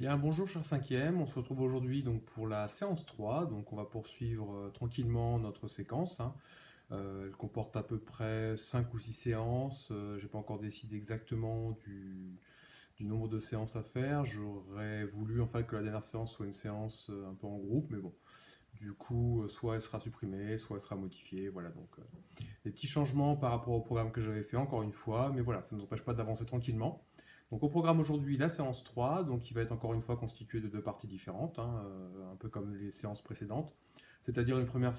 Bien, bonjour cher cinquième, on se retrouve aujourd'hui donc pour la séance 3, donc on va poursuivre tranquillement notre séquence, hein. Elle comporte à peu près 5 ou 6 séances, j'ai pas encore décidé exactement du nombre de séances à faire, j'aurais voulu en fait que la dernière séance soit une séance un peu en groupe, mais bon, du coup soit elle sera supprimée, soit elle sera modifiée, voilà donc des petits changements par rapport au programme que j'avais fait encore une fois, mais voilà, ça ne nous empêche pas d'avancer tranquillement. Donc au programme aujourd'hui, la séance 3, donc qui va être encore une fois constituée de deux parties différentes, hein, un peu comme les séances précédentes. C'est-à-dire une première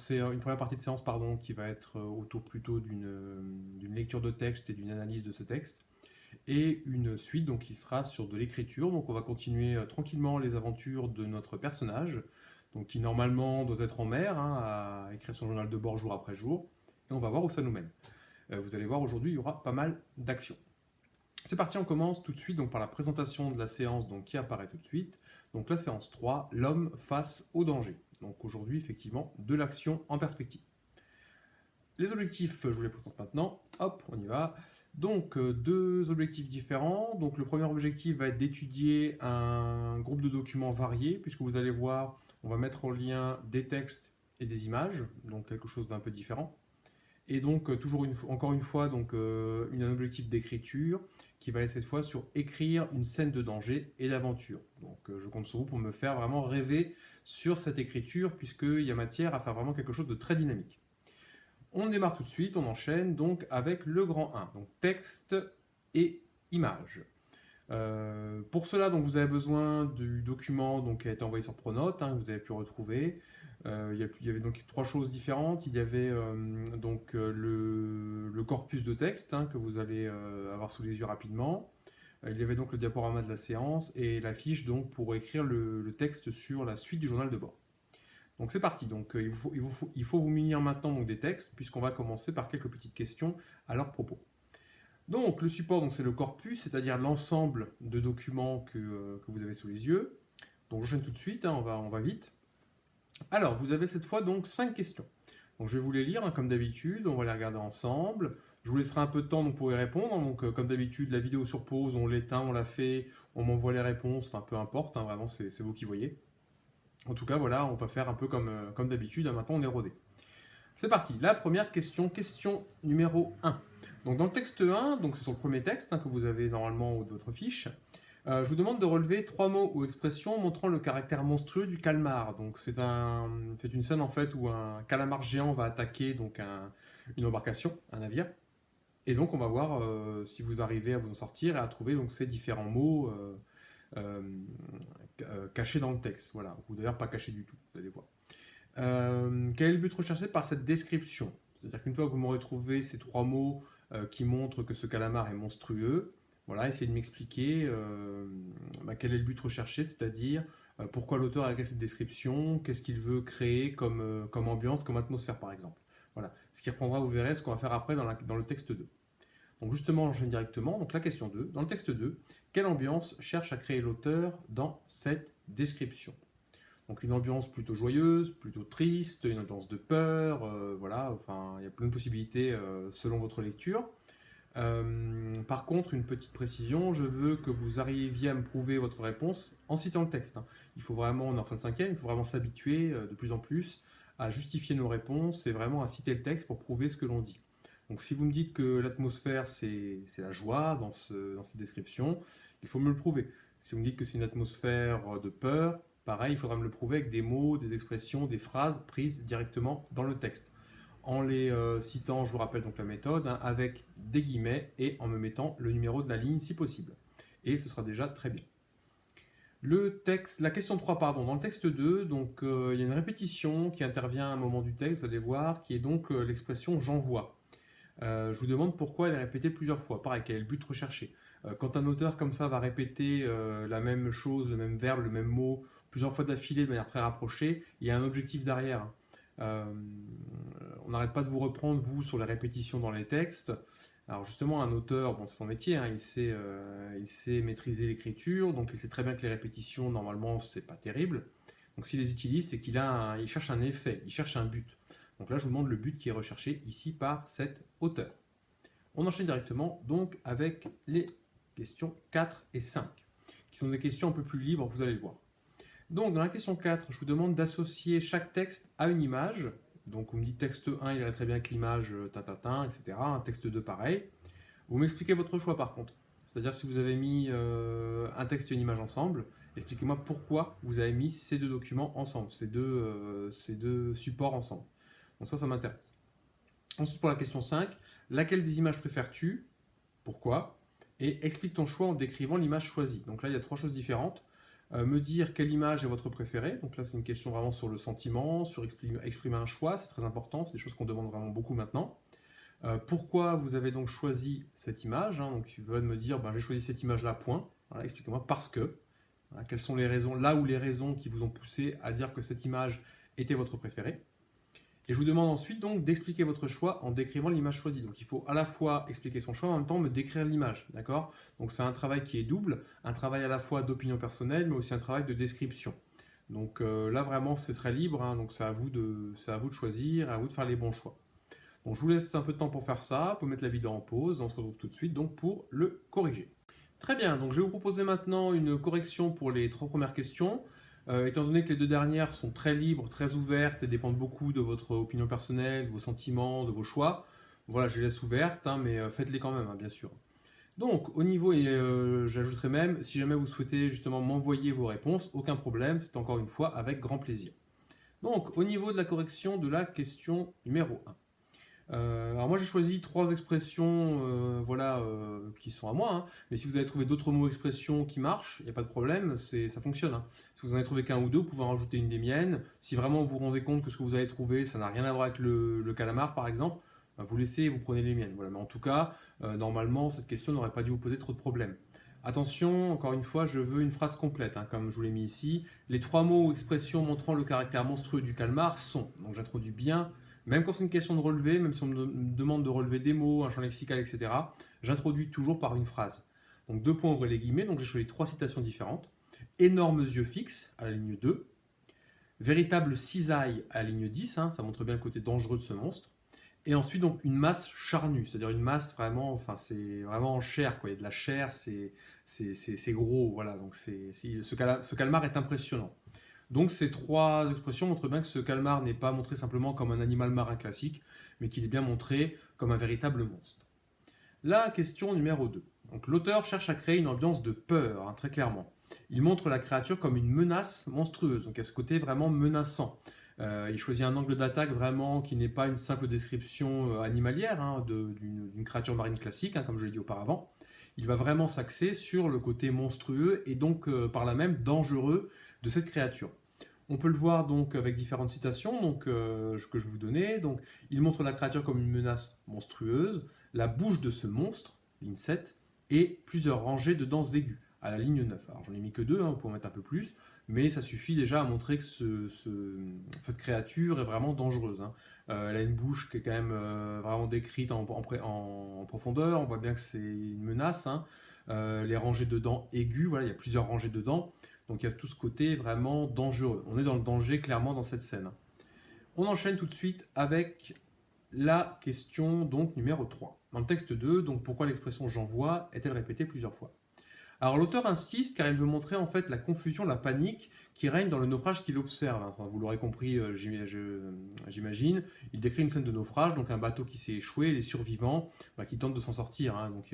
partie de séance pardon, qui va être autour plutôt d'une lecture de texte et d'une analyse de ce texte, et une suite donc, qui sera sur de l'écriture. Donc on va continuer tranquillement les aventures de notre personnage, donc, qui normalement doit être en mer, hein, à écrire son journal de bord jour après jour, et on va voir où ça nous mène. Vous allez voir aujourd'hui, il y aura pas mal d'actions. C'est parti, on commence tout de suite donc, par la présentation de la séance donc, qui apparaît tout de suite. Donc la séance 3, l'homme face au danger. Donc aujourd'hui, effectivement, de l'action en perspective. Les objectifs, je vous les présente maintenant. Hop, on y va. Donc deux objectifs différents. Donc le premier objectif va être d'étudier un groupe de documents variés, puisque vous allez voir, on va mettre en lien des textes et des images, donc quelque chose d'un peu différent. Et donc, encore une fois, donc, un objectif d'écriture qui va être cette fois sur écrire une scène de danger et d'aventure. Donc, je compte sur vous pour me faire vraiment rêver sur cette écriture, puisqu'il y a matière à faire vraiment quelque chose de très dynamique. On démarre tout de suite, on enchaîne donc avec le grand 1, donc texte et image. Pour cela, donc, vous avez besoin du document donc, qui a été envoyé sur Pronote, hein, que vous avez pu retrouver. Il y avait donc trois choses différentes. Il y avait donc le corpus de texte, hein, que vous allez avoir sous les yeux rapidement. Il y avait donc le diaporama de la séance et la fiche donc, pour écrire le texte sur la suite du journal de bord. Donc c'est parti. Donc, il faut vous munir maintenant donc, des textes, puisqu'on va commencer par quelques petites questions à leur propos. Donc le support, donc, c'est le corpus, c'est-à-dire l'ensemble de documents que vous avez sous les yeux. Donc j'enchaîne tout de suite, hein, on va vite. Alors, vous avez cette fois donc 5 questions. Donc je vais vous les lire, hein, comme d'habitude, on va les regarder ensemble. Je vous laisserai un peu de temps donc, pour y répondre. Donc comme d'habitude, la vidéo sur pause, on l'éteint, on la fait, on m'envoie les réponses, enfin peu importe, hein, vraiment c'est vous qui voyez. En tout cas, voilà, on va faire un peu comme d'habitude, hein, maintenant on est rodé. C'est parti, la première question, question numéro 1. Donc dans le texte 1, donc c'est sur le premier texte, hein, que vous avez normalement au de votre fiche, je vous demande de relever trois mots ou expressions montrant le caractère monstrueux du calmar. Donc c'est une scène en fait où un calamar géant va attaquer donc une embarcation, un navire. Et donc on va voir si vous arrivez à vous en sortir et à trouver donc ces différents mots euh, cachés dans le texte. Voilà, ou d'ailleurs pas cachés du tout, vous allez voir. Quel est le but recherché par cette description? C'est-à-dire qu'une fois que vous m'aurez trouvé ces trois mots qui montrent que ce calamar est monstrueux, voilà, essayez de m'expliquer quel est le but recherché, c'est-à-dire pourquoi l'auteur a créé cette description, qu'est-ce qu'il veut créer comme ambiance, comme atmosphère par exemple. Voilà, ce qui reprendra, vous verrez, ce qu'on va faire après dans le texte 2. Donc justement, j'enchaîne directement. Donc la question 2. Dans le texte 2, quelle ambiance cherche à créer l'auteur dans cette description? Donc une ambiance plutôt joyeuse, plutôt triste, une ambiance de peur, voilà, enfin il y a plein de possibilités selon votre lecture. Par contre, une petite précision, je veux que vous arriviez à me prouver votre réponse en citant le texte, hein. Il faut vraiment, on est en fin de cinquième, il faut vraiment s'habituer de plus en plus à justifier nos réponses et vraiment à citer le texte pour prouver ce que l'on dit. Donc si vous me dites que l'atmosphère c'est la joie dans cette description, il faut me le prouver. Si vous me dites que c'est une atmosphère de peur, pareil, il faudra me le prouver avec des mots, des expressions, des phrases prises directement dans le texte en les citant, je vous rappelle donc la méthode, hein, avec des guillemets et en me mettant le numéro de la ligne si possible. Et ce sera déjà très bien. La question 3, pardon, dans le texte 2, donc, il y a une répétition qui intervient à un moment du texte, vous allez voir, qui est donc l'expression j'envoie. Je vous demande pourquoi elle est répétée plusieurs fois. Pareil, quel est le but recherché? Quand un auteur comme ça va répéter la même chose, le même verbe, le même mot, plusieurs fois d'affilée de manière très rapprochée, il y a un objectif derrière. Euh, on n'arrête pas de vous reprendre, vous, sur les répétitions dans les textes. Alors justement, un auteur, bon, c'est son métier, hein, il sait maîtriser l'écriture, donc il sait très bien que les répétitions, normalement, c'est pas terrible. Donc s'il les utilise, c'est il cherche un effet, il cherche un but. Donc là, je vous demande le but qui est recherché ici par cet auteur. On enchaîne directement donc avec les questions 4 et 5. qui sont des questions un peu plus libres, vous allez le voir. Donc, dans la question 4, je vous demande d'associer chaque texte à une image. Donc, vous me dites texte 1, il irait très bien avec l'image tatatin, etc. Un texte 2, pareil. Vous m'expliquez votre choix par contre. C'est-à-dire si vous avez mis un texte et une image ensemble, expliquez-moi pourquoi vous avez mis ces deux documents ensemble, ces deux supports ensemble. Donc ça m'intéresse. Ensuite, pour la question 5, laquelle des images préfères-tu? Pourquoi? Et explique ton choix en décrivant l'image choisie. Donc là, il y a 3 choses différentes. Me dire quelle image est votre préférée. Donc là, c'est une question vraiment sur le sentiment, sur exprimer un choix, c'est très important, c'est des choses qu'on demande vraiment beaucoup maintenant. Pourquoi vous avez donc choisi cette image, hein? Donc tu vas me dire, ben, j'ai choisi cette image-là, point. Voilà, expliquez-moi parce que. Voilà, quelles sont les raisons, là où les raisons qui vous ont poussé à dire que cette image était votre préférée. Et je vous demande ensuite donc d'expliquer votre choix en décrivant l'image choisie. Donc il faut à la fois expliquer son choix, en même temps me décrire l'image, d'accord? Donc c'est un travail qui est double, un travail à la fois d'opinion personnelle, mais aussi un travail de description. Donc là vraiment c'est très libre, hein, donc c'est à vous de choisir, à vous de faire les bons choix. Donc je vous laisse un peu de temps pour faire ça, pour mettre la vidéo en pause, on se retrouve tout de suite donc pour le corriger. Très bien, donc je vais vous proposer maintenant une correction pour les 3 premières questions. Étant donné que les 2 dernières sont très libres, très ouvertes et dépendent beaucoup de votre opinion personnelle, de vos sentiments, de vos choix, voilà, je les laisse ouvertes, hein, mais faites-les quand même, hein, bien sûr. Donc au niveau, et j'ajouterai même, si jamais vous souhaitez justement m'envoyer vos réponses, aucun problème, c'est encore une fois avec grand plaisir. Donc au niveau de la correction de la question numéro 1. Alors moi j'ai choisi 3 expressions qui sont à moi, hein. Mais si vous avez trouvé d'autres mots expressions qui marchent, il n'y a pas de problème, ça fonctionne, hein. Si vous en avez trouvé qu'un ou deux, vous pouvez en rajouter une des miennes. Si vraiment vous vous rendez compte que ce que vous avez trouvé, ça n'a rien à voir avec le calamar par exemple, ben, vous laissez et vous prenez les miennes. Voilà. Mais en tout cas, normalement cette question n'aurait pas dû vous poser trop de problèmes. Attention, encore une fois, je veux une phrase complète, hein, comme je vous l'ai mis ici. Les 3 mots ou expressions montrant le caractère monstrueux du calmar sont, donc j'introduis bien. Même quand c'est une question de relevé, même si on me demande de relever des mots, un champ lexical, etc., j'introduis toujours par une phrase. Donc 2 points ouvrez les guillemets, donc j'ai choisi 3 citations différentes. Énormes yeux fixes à la ligne 2. Véritable cisaille à la ligne 10, hein, ça montre bien le côté dangereux de ce monstre. Et ensuite donc une masse charnue, c'est-à-dire une masse vraiment, enfin c'est vraiment en chair, quoi. Il y a de la chair, c'est gros, voilà. Donc ce calmar est impressionnant. Donc ces 3 expressions montrent bien que ce calmar n'est pas montré simplement comme un animal marin classique, mais qu'il est bien montré comme un véritable monstre. La question numéro 2. Donc l'auteur cherche à créer une ambiance de peur, hein, très clairement. Il montre la créature comme une menace monstrueuse, donc à ce côté vraiment menaçant. Il choisit un angle d'attaque vraiment qui n'est pas une simple description animalière, hein, d'une créature marine classique, hein, comme je l'ai dit auparavant. Il va vraiment s'axer sur le côté monstrueux et donc par là même dangereux de cette créature. On peut le voir donc avec différentes citations donc, que je vais vous donner. Donc, il montre la créature comme une menace monstrueuse, la bouche de ce monstre, ligne 7, et plusieurs rangées de dents aiguës à la ligne 9. Alors j'en ai mis que 2, hein, vous pouvez en mettre un peu plus, mais ça suffit déjà à montrer que cette créature est vraiment dangereuse, hein. Elle a une bouche qui est quand même vraiment décrite en profondeur, on voit bien que c'est une menace, hein. Les rangées de dents aiguës, voilà, il y a plusieurs rangées de dents. Donc il y a tout ce côté vraiment dangereux. On est dans le danger clairement dans cette scène. On enchaîne tout de suite avec la question donc numéro 3. Dans le texte 2, donc pourquoi l'expression j'envoie est-elle répétée plusieurs fois? Alors l'auteur insiste car il veut montrer en fait la confusion, la panique qui règne dans le naufrage qu'il observe. Enfin, vous l'aurez compris, j'imagine. Il décrit une scène de naufrage, donc un bateau qui s'est échoué, les survivants qui tentent de s'en sortir, hein. Donc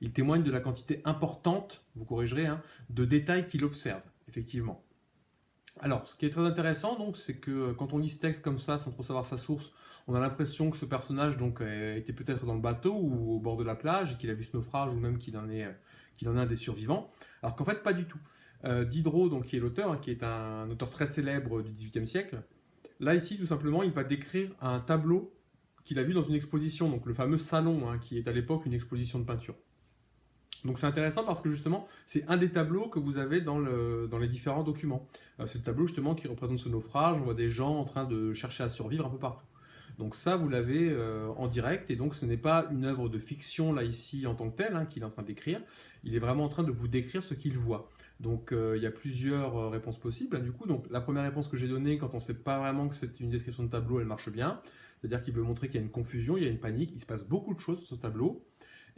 il témoigne de la quantité importante, vous corrigerez, hein, de détails qu'il observe, effectivement. Alors, ce qui est très intéressant, donc, c'est que quand on lit ce texte comme ça, sans trop savoir sa source, on a l'impression que ce personnage donc, était peut-être dans le bateau ou au bord de la plage, et qu'il a vu ce naufrage, ou même qu'il en est un des survivants. Alors qu'en fait, pas du tout. Diderot, donc, qui est l'auteur, hein, qui est un auteur très célèbre du XVIIIe siècle, là, ici, tout simplement, il va décrire un tableau qu'il a vu dans une exposition, donc le fameux salon, hein, qui est à l'époque une exposition de peinture. Donc c'est intéressant parce que justement, c'est un des tableaux que vous avez dans les différents documents. C'est le tableau justement qui représente ce naufrage, on voit des gens en train de chercher à survivre un peu partout. Donc ça, vous l'avez en direct, et donc ce n'est pas une œuvre de fiction là ici en tant que telle, hein, qu'il est en train d'écrire, il est vraiment en train de vous décrire ce qu'il voit. Donc il y a plusieurs réponses possibles, hein, du coup. Donc la première réponse que j'ai donnée, quand on ne sait pas vraiment que c'est une description de tableau, elle marche bien. C'est-à-dire qu'il veut montrer qu'il y a une confusion, il y a une panique, il se passe beaucoup de choses sur ce tableau.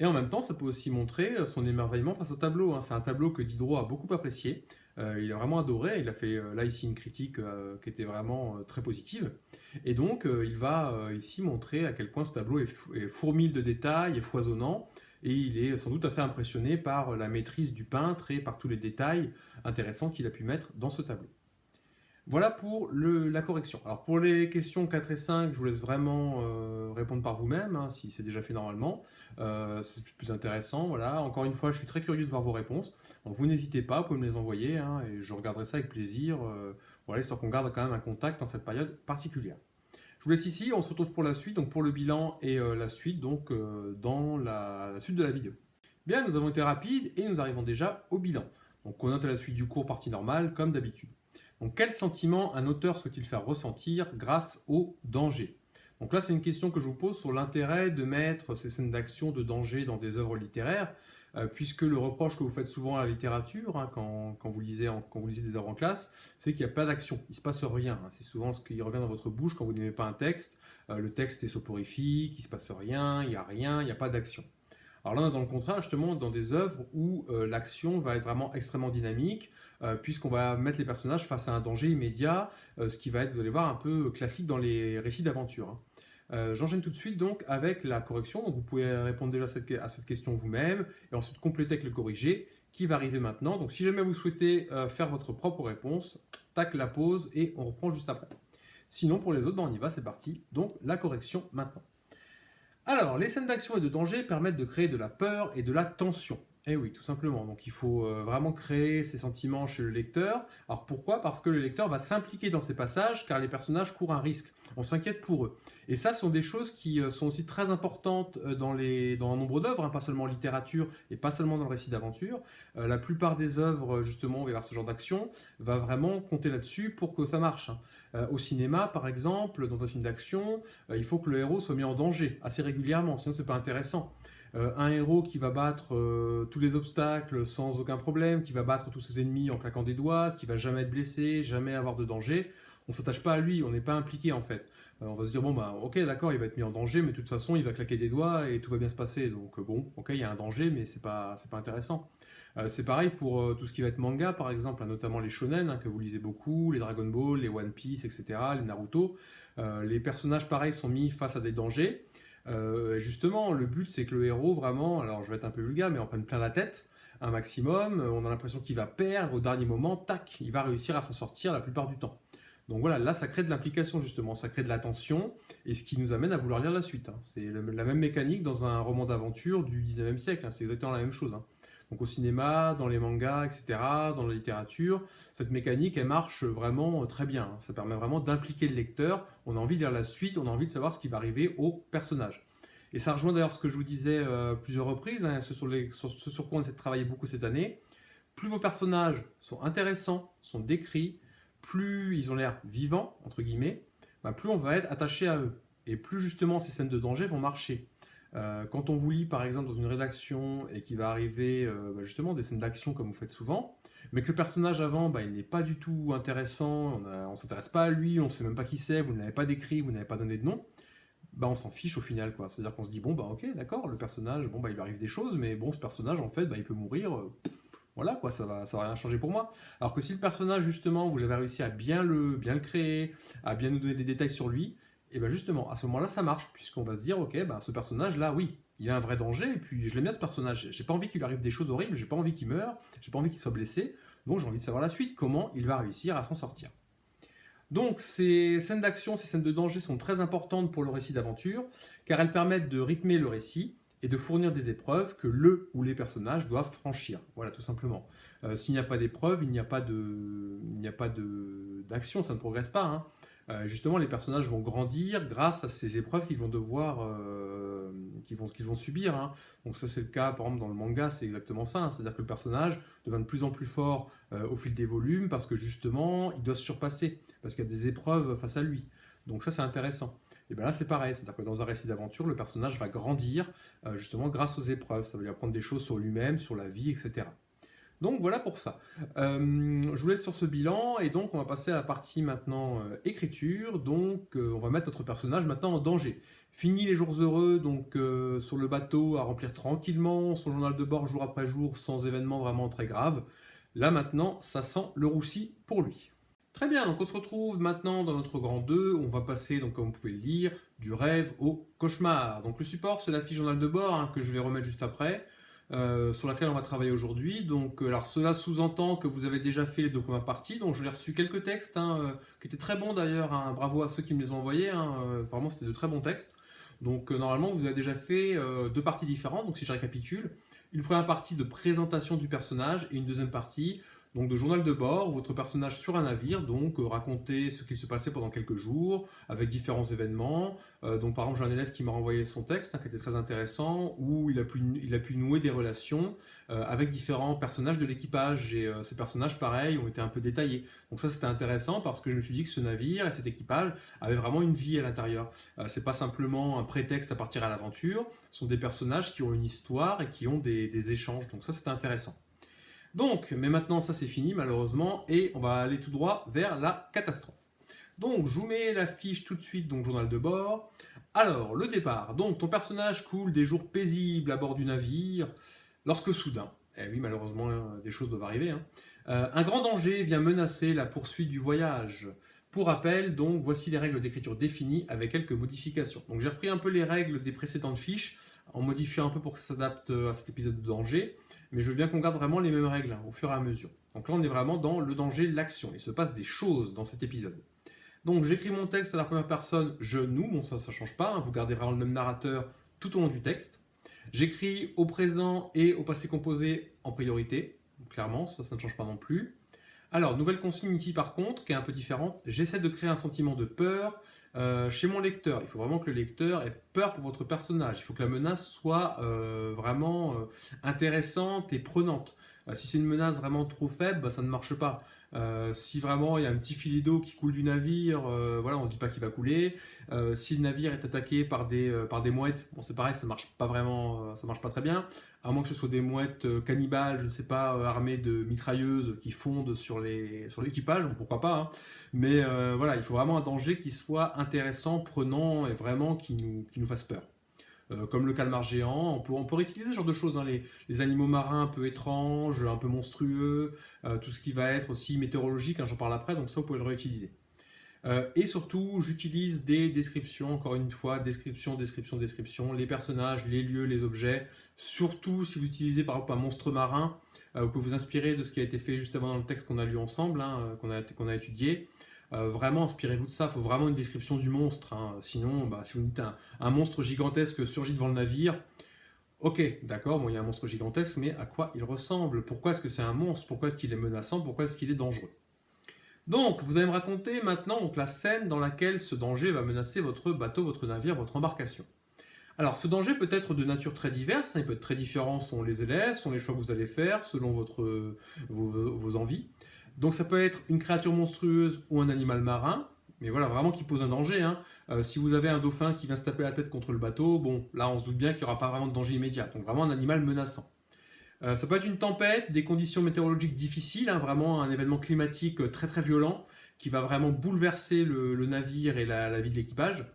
Et en même temps, ça peut aussi montrer son émerveillement face au tableau, hein. C'est un tableau que Diderot a beaucoup apprécié. Il a vraiment adoré. Il a fait là ici une critique qui était vraiment très positive. Et donc, il va ici montrer à quel point ce tableau est fourmille de détails et foisonnant. Et il est sans doute assez impressionné par la maîtrise du peintre et par tous les détails intéressants qu'il a pu mettre dans ce tableau. Voilà pour la correction. Alors pour les questions 4 et 5, je vous laisse vraiment répondre par vous-même, hein, si c'est déjà fait normalement. C'est plus intéressant. Voilà. Encore une fois, je suis très curieux de voir vos réponses. Donc vous n'hésitez pas, vous pouvez me les envoyer, hein, et je regarderai ça avec plaisir. Voilà, histoire qu'on garde quand même un contact dans cette période particulière. Je vous laisse ici, on se retrouve pour la suite, donc pour le bilan et la suite, donc dans la suite de la vidéo. Bien, nous avons été rapides et nous arrivons déjà au bilan. Donc on note à la suite du cours partie normale, comme d'habitude. Donc quel sentiment un auteur souhaite-t-il faire ressentir grâce au danger? Donc là, c'est une question que je vous pose sur l'intérêt de mettre ces scènes d'action, de danger dans des œuvres littéraires, puisque le reproche que vous faites souvent à la littérature, hein, quand vous lisez des œuvres en classe, c'est qu'il n'y a pas d'action, il ne se passe rien, hein. C'est souvent ce qui revient dans votre bouche quand vous n'aimez pas un texte. Le texte est soporifique, il ne se passe rien, il n'y a pas d'action. Alors là, on est dans le contraire, justement, dans des œuvres où l'action va être vraiment extrêmement dynamique, puisqu'on va mettre les personnages face à un danger immédiat, ce qui va être, vous allez voir, un peu classique dans les récits d'aventure, hein. J'enchaîne tout de suite donc avec la correction. Donc vous pouvez répondre déjà à cette question vous-même, et ensuite compléter avec le corrigé, qui va arriver maintenant. Donc si jamais vous souhaitez faire votre propre réponse, tac, la pause, et on reprend juste après. Sinon, pour les autres, on y va, c'est parti. Donc la correction maintenant. Alors, les scènes d'action et de danger permettent de créer de la peur et de la tension. Eh oui, tout simplement. Donc il faut vraiment créer ces sentiments chez le lecteur. Alors pourquoi? Parce que le lecteur va s'impliquer dans ces passages car les personnages courent un risque. On s'inquiète pour eux. Et ça, ce sont des choses qui sont aussi très importantes dans un nombre d'œuvres, hein, pas seulement en littérature et pas seulement dans le récit d'aventure. La plupart des œuvres, justement, vers ce genre d'action, va vraiment compter là-dessus pour que ça marche, hein. Au cinéma, par exemple, dans un film d'action, il faut que le héros soit mis en danger assez régulièrement, sinon c'est pas intéressant. Un héros qui va battre tous les obstacles sans aucun problème, qui va battre tous ses ennemis en claquant des doigts, qui va jamais être blessé, jamais avoir de danger, on s'attache pas à lui, on n'est pas impliqué en fait. On va se dire bon bah ok d'accord, il va être mis en danger, mais de toute façon il va claquer des doigts et tout va bien se passer. Donc bon, ok, il y a un danger, mais c'est pas intéressant. C'est pareil pour tout ce qui va être manga par exemple, hein, notamment les shonen, hein, que vous lisez beaucoup, les Dragon Ball, les One Piece, etc., les Naruto. Les personnages pareils sont mis face à des dangers. Justement, le but c'est que le héros vraiment, alors je vais être un peu vulgaire, mais en prenne plein la tête un maximum. On a l'impression qu'il va perdre au dernier moment, tac, il va réussir à s'en sortir la plupart du temps. Donc voilà, là ça crée de l'implication justement, ça crée de la tension, et ce qui nous amène à vouloir lire la suite, hein. C'est la même mécanique dans un roman d'aventure du 19e siècle, hein. C'est exactement la même chose, hein. Donc au cinéma, dans les mangas, etc., dans la littérature, cette mécanique, elle marche vraiment très bien, hein. Ça permet vraiment d'impliquer le lecteur, on a envie de lire la suite, on a envie de savoir ce qui va arriver au personnage. Et ça rejoint d'ailleurs ce que je vous disais plusieurs reprises, hein, ce sur quoi on essaie de travailler beaucoup cette année. Plus vos personnages sont intéressants, sont décrits, plus ils ont l'air vivants, entre guillemets, bah, plus on va être attaché à eux. Et plus justement ces scènes de danger vont marcher. Quand on vous lit par exemple dans une rédaction et qu'il va arriver justement des scènes d'action comme vous faites souvent, mais que le personnage avant il n'est pas du tout intéressant, on ne s'intéresse pas à lui, on ne sait même pas qui c'est, vous ne l'avez pas décrit, vous n'avez pas donné de nom, on s'en fiche au final, quoi. C'est-à-dire qu'on se dit bon ok d'accord, le personnage, il lui arrive des choses, mais bon ce personnage en fait il peut mourir, voilà quoi, ça va rien changer pour moi. Alors que si le personnage justement vous avez réussi à bien le créer, à bien nous donner des détails sur lui, et bien justement à ce moment-là ça marche, puisqu'on va se dire ok ce personnage là oui, il a un vrai danger, et puis je l'aime bien ce personnage, j'ai pas envie qu'il lui arrive des choses horribles, j'ai pas envie qu'il meure, j'ai pas envie qu'il soit blessé, donc j'ai envie de savoir la suite, comment il va réussir à s'en sortir. Donc ces scènes d'action, ces scènes de danger sont très importantes pour le récit d'aventure, car elles permettent de rythmer le récit et de fournir des épreuves que le ou les personnages doivent franchir. Voilà, tout simplement. S'il n'y a pas d'épreuve, il n'y a pas d'action, ça ne progresse pas, hein. Justement, les personnages vont grandir grâce à ces épreuves qu'ils vont devoir, qu'ils vont subir, hein. Donc ça, c'est le cas, par exemple, dans le manga, c'est exactement ça, hein. C'est-à-dire que le personnage devient de plus en plus fort au fil des volumes parce que justement, il doit se surpasser, parce qu'il y a des épreuves face à lui. Donc ça, c'est intéressant. Et bien là, c'est pareil, c'est-à-dire que dans un récit d'aventure, le personnage va grandir justement grâce aux épreuves. Ça va lui apprendre des choses sur lui-même, sur la vie, etc. Donc voilà pour ça. Je vous laisse sur ce bilan et donc on va passer à la partie maintenant écriture. Donc on va mettre notre personnage maintenant en danger. Fini les jours heureux, donc sur le bateau à remplir tranquillement son journal de bord jour après jour sans événement vraiment très grave. Là maintenant, ça sent le roussi pour lui. Très bien, donc on se retrouve maintenant dans notre grand 2. On va passer, donc comme vous pouvez le lire, du rêve au cauchemar. Donc le support, c'est la fiche journal de bord hein, que je vais remettre juste après. Sur laquelle on va travailler aujourd'hui. Donc, alors cela sous-entend que vous avez déjà fait les deux premières parties. Donc, je l'ai reçu quelques textes hein, qui étaient très bons d'ailleurs. Hein. Bravo à ceux qui me les ont envoyés. Hein. Vraiment, c'était de très bons textes. Donc, normalement, vous avez déjà fait deux parties différentes. Donc, si je récapitule, une première partie de présentation du personnage et une deuxième partie donc de journal de bord, votre personnage sur un navire, donc raconter ce qu'il se passait pendant quelques jours, avec différents événements. Donc par exemple, j'ai un élève qui m'a renvoyé son texte, hein, qui était très intéressant, où il a pu nouer des relations avec différents personnages de l'équipage. Et ces personnages, pareil, ont été un peu détaillés. Donc ça, c'était intéressant parce que je me suis dit que ce navire et cet équipage avaient vraiment une vie à l'intérieur. C'est pas simplement un prétexte à partir à l'aventure, ce sont des personnages qui ont une histoire et qui ont des échanges. Donc ça, c'était intéressant. Donc, mais maintenant ça c'est fini malheureusement et on va aller tout droit vers la catastrophe. Donc je vous mets la fiche tout de suite, donc journal de bord. Alors, le départ. Donc ton personnage coule des jours paisibles à bord du navire lorsque soudain, eh oui malheureusement des choses doivent arriver, hein, un grand danger vient menacer la poursuite du voyage. Pour rappel, donc voici les règles d'écriture définies avec quelques modifications. Donc j'ai repris un peu les règles des précédentes fiches en modifiant un peu pour que ça s'adapte à cet épisode de danger. Mais je veux bien qu'on garde vraiment les mêmes règles hein, au fur et à mesure. Donc là, on est vraiment dans le danger, l'action. Il se passe des choses dans cet épisode. Donc j'écris mon texte à la première personne, je, nous, bon ça ne change pas, hein, vous gardez vraiment le même narrateur tout au long du texte. J'écris au présent et au passé composé en priorité, clairement, ça ne change pas non plus. Alors, nouvelle consigne ici par contre, qui est un peu différente, j'essaie de créer un sentiment de peur chez mon lecteur. Il faut vraiment que le lecteur ait peur pour votre personnage. Il faut que la menace soit vraiment intéressante et prenante. Si c'est une menace vraiment trop faible, bah, ça ne marche pas. Si vraiment il y a un petit filet d'eau qui coule du navire, voilà, on se dit pas qu'il va couler. Si le navire est attaqué par des mouettes, bon c'est pareil, ça marche pas vraiment, ça marche pas très bien. À moins que ce soit des mouettes cannibales, je ne sais pas, armées de mitrailleuses qui fondent sur l'équipage, pourquoi pas. Hein. Mais voilà, il faut vraiment un danger qui soit intéressant, prenant et vraiment qui nous fasse peur. Comme le calmar géant, on peut réutiliser ce genre de choses, hein, les animaux marins un peu étranges, un peu monstrueux, tout ce qui va être aussi météorologique, hein, j'en parle après, donc ça vous pouvez le réutiliser. Et surtout, j'utilise des descriptions, encore une fois, description, les personnages, les lieux, les objets. Surtout si vous utilisez par exemple un monstre marin, vous pouvez vous inspirer de ce qui a été fait juste avant dans le texte qu'on a lu ensemble, hein, qu'on a étudié. Vraiment, inspirez-vous de ça, il faut vraiment une description du monstre. Hein. Sinon, bah, si vous me dites un monstre gigantesque surgit devant le navire, ok, d'accord, bon, il y a un monstre gigantesque, mais à quoi il ressemble? Pourquoi est-ce que c'est un monstre? Pourquoi est-ce qu'il est menaçant? Pourquoi est-ce qu'il est dangereux? Donc, vous allez me raconter maintenant donc, la scène dans laquelle ce danger va menacer votre bateau, votre navire, votre embarcation. Alors, ce danger peut être de nature très diverse, hein, il peut être très différent selon les élèves, selon les choix que vous allez faire, selon vos envies. Donc, ça peut être une créature monstrueuse ou un animal marin, mais voilà, vraiment qui pose un danger. Hein. Si vous avez un dauphin qui vient se taper la tête contre le bateau, bon, là, on se doute bien qu'il n'y aura pas vraiment de danger immédiat. Donc, vraiment un animal menaçant. Ça peut être une tempête, des conditions météorologiques difficiles, hein, vraiment un événement climatique très très violent qui va vraiment bouleverser le navire et la vie de l'équipage.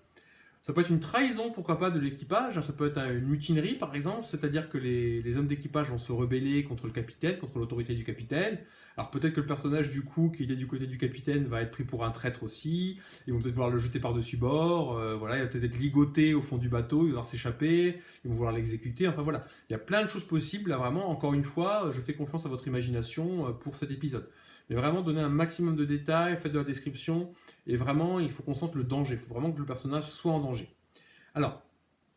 Ça peut être une trahison, pourquoi pas, de l'équipage. Ça peut être une mutinerie, par exemple, c'est-à-dire que les hommes d'équipage vont se rebeller contre le capitaine, contre l'autorité du capitaine. Alors peut-être que le personnage du coup qui était du côté du capitaine va être pris pour un traître aussi. Ils vont peut-être vouloir le jeter par-dessus bord. Voilà, il va peut-être être ligoté au fond du bateau, il va devoir s'échapper. Ils vont vouloir l'exécuter. Enfin voilà, il y a plein de choses possibles. Là vraiment, encore une fois, je fais confiance à votre imagination pour cet épisode. Mais vraiment donner un maximum de détails, faites de la description. Et vraiment, il faut qu'on sente le danger. Il faut vraiment que le personnage soit en danger. Alors,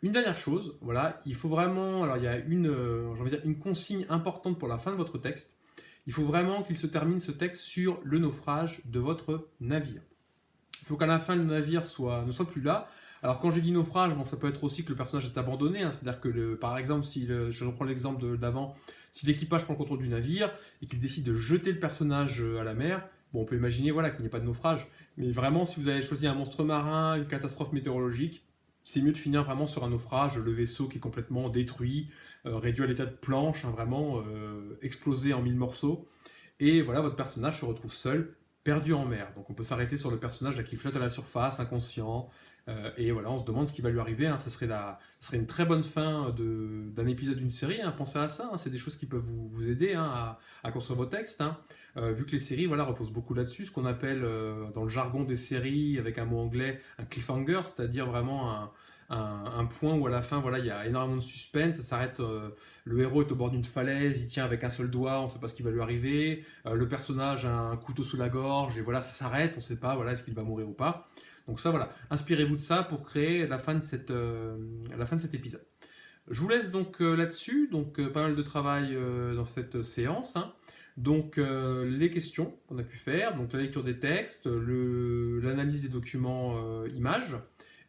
une dernière chose, voilà, il faut vraiment, alors il y a une consigne importante pour la fin de votre texte. Il faut vraiment qu'il se termine ce texte sur le naufrage de votre navire. Il faut qu'à la fin le navire ne soit plus là. Alors quand je dis naufrage, bon, ça peut être aussi que le personnage est abandonné, hein, c'est-à-dire que par exemple, je reprends l'exemple d'avant, si l'équipage prend le contrôle du navire et qu'il décide de jeter le personnage à la mer, bon, on peut imaginer voilà, qu'il n'y ait pas de naufrage. Mais vraiment, si vous avez choisi un monstre marin, une catastrophe météorologique, c'est mieux de finir vraiment sur un naufrage, le vaisseau qui est complètement détruit, réduit à l'état de planche, hein, vraiment explosé en mille morceaux. Et voilà, votre personnage se retrouve seul, perdu en mer. Donc on peut s'arrêter sur le personnage là, qui flotte à la surface, inconscient. Et voilà, on se demande ce qui va lui arriver, hein. Ça serait une très bonne fin d'un épisode d'une série, hein. Pensez à ça, hein. C'est des choses qui peuvent vous aider, hein, à construire vos textes, hein. Vu que les séries voilà, reposent beaucoup là-dessus, ce qu'on appelle dans le jargon des séries, avec un mot anglais, un cliffhanger, c'est-à-dire vraiment un point où à la fin voilà, il y a énormément de suspense, ça s'arrête, le héros est au bord d'une falaise, il tient avec un seul doigt, on ne sait pas ce qui va lui arriver, le personnage a un couteau sous la gorge, et voilà, ça s'arrête, on ne sait pas voilà, est-ce qu'il va mourir ou pas. Donc ça voilà, inspirez-vous de ça pour créer la fin de cet épisode. Je vous laisse donc là-dessus, donc pas mal de travail dans cette séance, hein. Donc les questions qu'on a pu faire, donc la lecture des textes, l'analyse des documents images,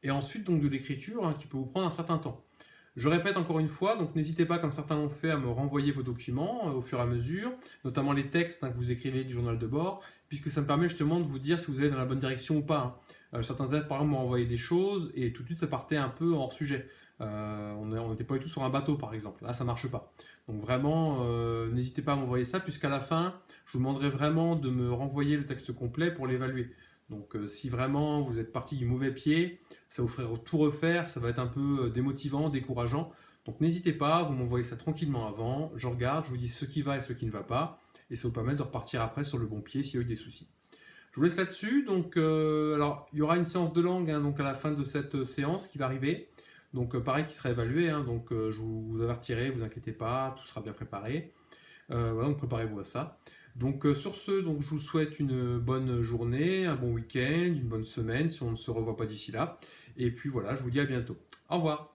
et ensuite donc de l'écriture, hein, qui peut vous prendre un certain temps. Je répète encore une fois, donc n'hésitez pas, comme certains l'ont fait, à me renvoyer vos documents au fur et à mesure, notamment les textes, hein, que vous écrivez du journal de bord, puisque ça me permet justement de vous dire si vous allez dans la bonne direction ou pas, hein. Certains élèves, par exemple, m'ont envoyé des choses et tout de suite ça partait un peu hors sujet. On n'était pas du tout sur un bateau, par exemple. Là, ça marche pas. Donc vraiment, n'hésitez pas à m'envoyer ça, puisqu'à la fin, je vous demanderai vraiment de me renvoyer le texte complet pour l'évaluer. Donc si vraiment vous êtes parti du mauvais pied, ça vous ferait tout refaire, ça va être un peu démotivant, décourageant. Donc n'hésitez pas, vous m'envoyez ça tranquillement avant, je regarde, je vous dis ce qui va et ce qui ne va pas, et ça vous permet de repartir après sur le bon pied s'il y a eu des soucis. Je vous laisse là-dessus. Donc, alors, il y aura une séance de langue, hein, donc à la fin de cette séance qui va arriver. Donc, pareil, qui sera évaluée, hein, donc, je vous avertirai, vous inquiétez pas, tout sera bien préparé. Voilà, donc préparez-vous à ça. Donc, sur ce, donc, je vous souhaite une bonne journée, un bon week-end, une bonne semaine, si on ne se revoit pas d'ici là. Et puis voilà, je vous dis à bientôt. Au revoir.